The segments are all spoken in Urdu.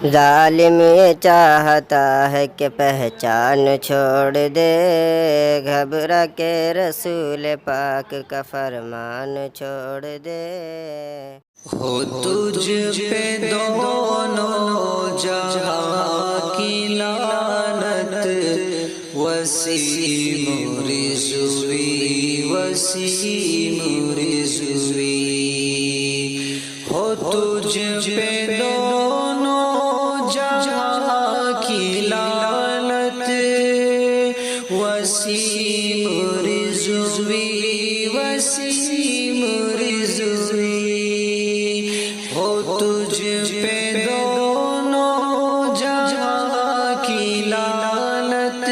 ظالم یہ چاہتا ہے کہ پہچان چھوڑ دے، گھبرا کے رسول پاک کا فرمان چھوڑ دے۔ ہو تجھ پہ دونوں جہاں کی لعنت، وسیم رضوی وسیم رضوی۔ ہو تجھ پہ دونوں جہاں کی لعنت، وسیم رضوی وسیم رضوی۔ ہو تجھ پہ دونوں جہاں کی لعنت،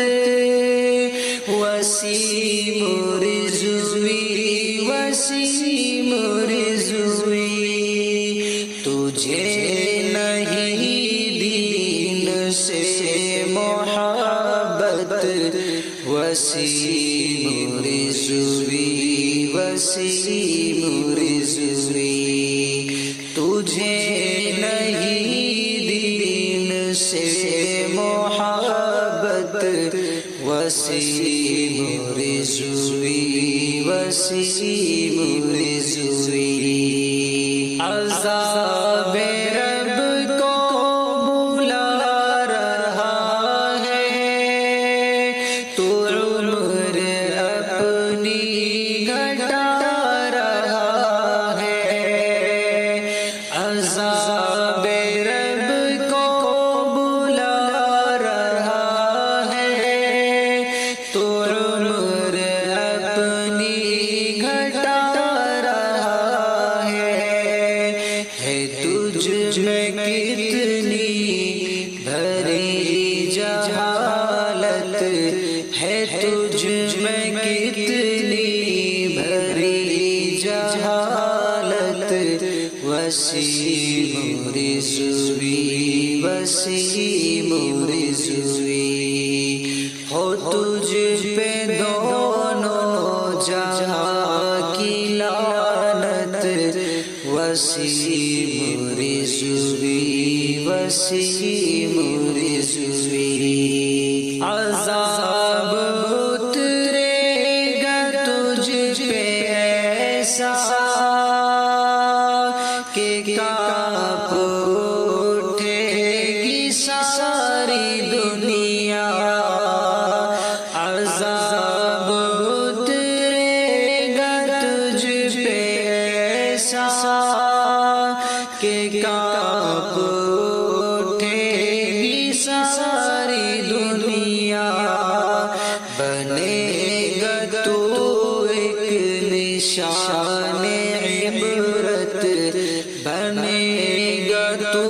وسیم رضوی وسیم رضوی۔ تجھے نہیں دین سے محبت، وسیم رضوی وسیم رضوی۔ تجھے نہیں دین سے محبت، وسیم رضوی وسیم رضوی۔ عذاب رب کو بلا رہا ہے، تو عمر اپنی گھٹا رہا ہے۔ عذاب رب کو بلا رہا ہے، تو عمر اپنی گھٹا رہا ہے۔ تجھ میں کتنی بھری جہالت ہے، تجھ میں کتنی بھری جہالت، وسیم رضوی وسیم رضوی۔ ہو تجھ پہ دونوں جہاں کی لعنت، وسیم رضوی وسیم رضوی۔ عذاب اترے گا تجھ پہ ایسا کہ کانپ اٹھے گی ساری دنیا۔ عذاب اترے گا تجھ پہ ایسا کہ کانپ اٹھے گی ساری دنیا۔ بنے گا تو ایک نشان عبرت، بنے گا تو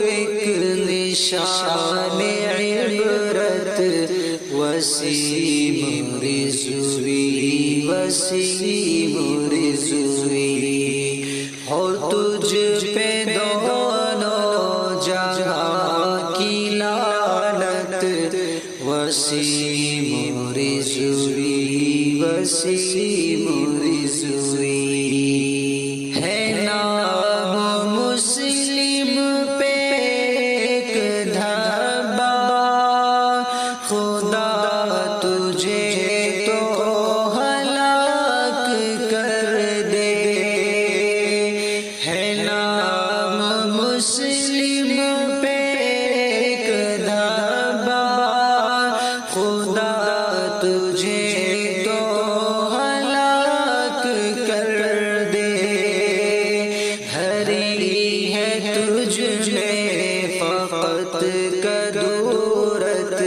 ایک نشان عبرت، وسیم رضوی وسیم رضوی۔ ہو تجھ پہ دونوں جہاں کی لعنت، وسیم رضوی وسیم رضوی۔ ہے نام مسلم پہ ایک دھبا، خدا تجھے تو ہلاک کر دے۔ ہے نام مسلم پہ ایک دھبا، خدا تجھے تو ہلاک کر دے۔ بھری ہے تجھ میں فقط کدورت،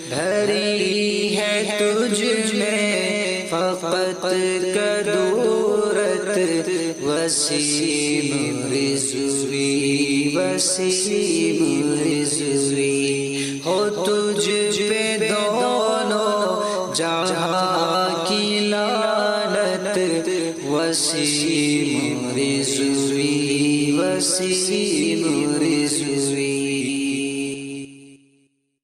بھری ہے تجھ میں فقط کدورت، وسیم رضوی وسیم رضوی۔ ہو تجھ پہ دونوں جہاں کی لعنت، وسیم رضوی وسیم رضوی۔